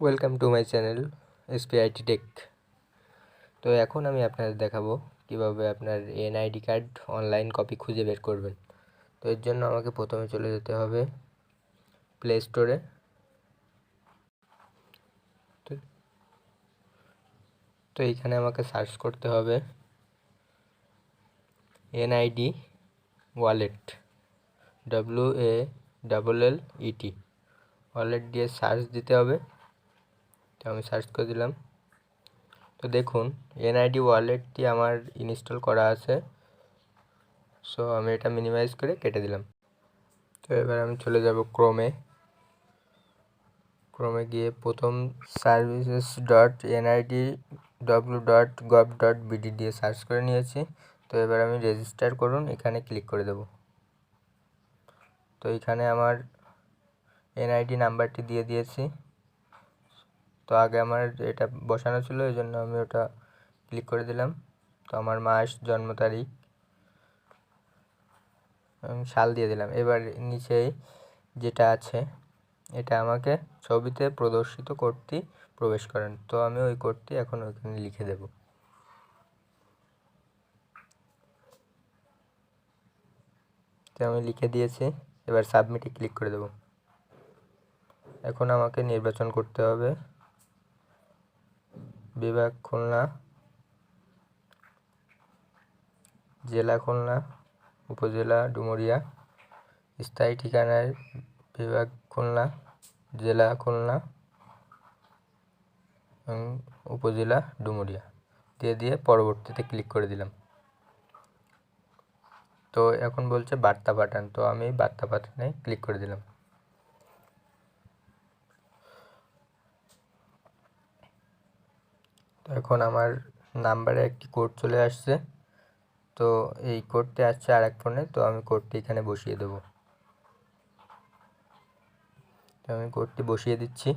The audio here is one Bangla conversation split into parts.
Welcome to my channel SPIT tech. তো এখন আমি আপনাদের দেখাবো কিভাবে আপনার এনআইডি কার্ড অনলাইন কপি খুঁজে বের করবেন। তো এর জন্য আমাকে প্রথমে চলে যেতে হবে প্লে স্টোরে। তো এইখানে আমাকে সার্চ করতে হবে এনআইডি ওয়ালেট, WALLET ওয়ালেট দিয়ে সার্চ দিতে হবে। তো আমি সার্চ করে দিলাম। তো দেখুন এনআইডি ওয়ালেটটি আমার ইনস্টল করা আছে, সো আমি এটা মিনিমাইজ করে কেটে দিলাম। তো এবার আমি চলে যাব ক্রোমে গিয়ে প্রথম services.nidw.gov.bd দিয়ে সার্চ করে নিয়েছি। তো এবার আমি রেজিস্টার করুন এখানে ক্লিক করে দেব। তো এখানে আমার এনআইডি নাম্বারটি দিয়ে দিয়েছি। তো আগে আমার এটা বসানো ছিল, এই জন্য আমি ওটা ক্লিক করে দিলাম। তো আমার মাস, জন্ম তারিখ, সাল দিয়ে দিলাম। এবার নিচেই যেটা আছে এটা আমাকে ছবিতে প্রদর্শিত কোডটি প্রবেশ করেন। তো আমি ওই কোডটি এখন ওইখানে লিখে দেব। তো আমি লিখে দিয়েছি, এবার সাবমিটে ক্লিক করে দেব। এখন আমাকে নির্বাচন করতে হবে বিভাগ খুলনা, জেলা খুলনা, উপজেলা ডুমুরিয়া, স্থায়ী ঠিকানায় বিভাগ খুলনা, জেলা খুলনা, উপজেলা ডুমুরিয়া দিয়ে পরবর্তীতে ক্লিক করে দিলাম। তো এখন বলছে বার্তা পাঠান, তো আমি বার্তা পাঠানে ক্লিক করে দিলাম। তো এখন আমার নাম্বারে একটি কোড চলে আসছে। তো এই কোডটি আসছে আরেক ফোনে, তো আমি কোডটি এখানে বসিয়ে দেব। তো আমি কোডটি বসিয়ে দিচ্ছি।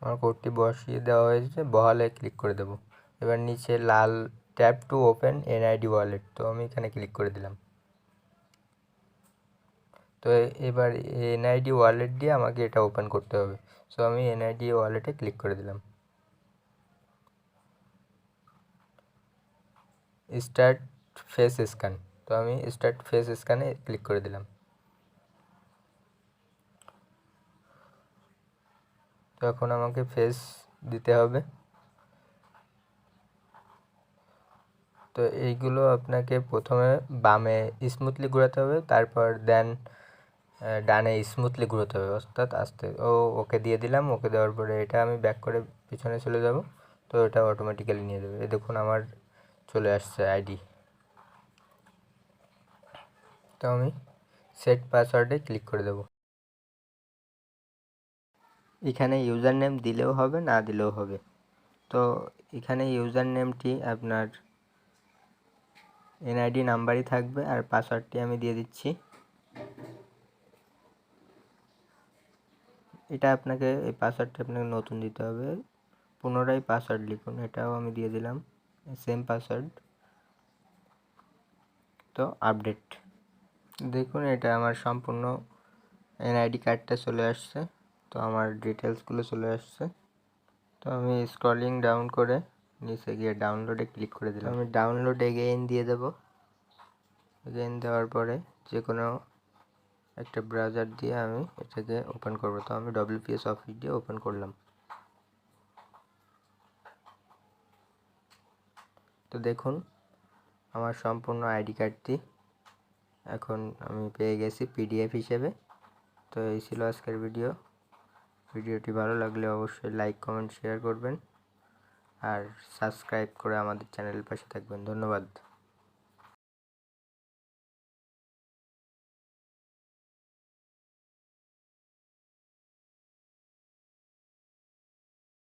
আমার কোডটি বসিয়ে দেওয়া হয়েছে, বহালে ক্লিক করে দেব। এবার নিচে লাল tap to open NID wallet, তো আমি এখানে ক্লিক করে দিলাম। তো এবার এনআইডি ওয়ালেট দিয়ে আমাকে এটা ওপেন করতে হবে। সো আমি এনআইডি ওয়ালেটে ক্লিক করে দিলাম। স্টার্ট ফেস স্ক্যান, তো আমি স্টার্ট ফেস স্ক্যানে ক্লিক করে দিলাম। তো এখন আমাকে ফেস দিতে হবে। তো এইগুলো আপনাকে প্রথমে বামে স্মুথলি ঘোরাতে হবে, তারপর দেন ডানে স্মুথলি ঘোরাতে হবে, অর্থাৎ আস্তে। ওকে দিয়ে দিলাম। ওকে দেওয়ার পরে এটা আমি ব্যাক করে পিছনে চলে যাব। তো এটা অটোমেটিক্যালি নিয়ে দেবে। এই দেখুন আমার চলে আসছে আইডি। তো আমি সেট পাসওয়ার্ডে ক্লিক করে দেব। এখানে ইউজার নেম দিলেও হবে, না দিলেও হবে। তো এখানে ইউজার নেমটি আপনার এনআইডি নাম্বারই থাকবে, আর পাসওয়ার্ডটি আমি দিয়ে দিচ্ছি। এটা আপনাকে, এই পাসওয়ার্ডটি আপনাকে নতুন দিতে হবে। পুনরায় পাসওয়ার্ড লিখুন, এটাও আমি দিয়ে দিলাম সেম পাসওয়ার্ড। তো আপডেট, দেখুন এটা আমার সম্পূর্ণ এনআইডি কার্ডটা চলে আসছে। তো আমার ডিটেলসগুলো চলে আসছে। তো আমি স্ক্রলিং ডাউন করে নিচে গিয়ে ডাউনলোডে ক্লিক করে দিলাম। আমি ডাউনলোড এগেইন দিয়ে দেব। এগেইন দেওয়ার পরে যে কোনো একটা ব্রাউজার দিয়ে আমি এটাকে ওপেন করব। তো আমি WPS অফিস দিয়ে ওপেন করলাম। তো দেখুন আমার সম্পূর্ণ আইডি কার্ডটি এখন আমি পেয়ে গেছি PDF হিসেবে। তো এই ছিল আজকের ভিডিওটি ভালো লাগলে অবশ্যই লাইক, কমেন্ট, শেয়ার করবেন আর সাবস্ক্রাইব করে আমাদের চ্যানেলের পাশে থাকবেন। ধন্যবাদ।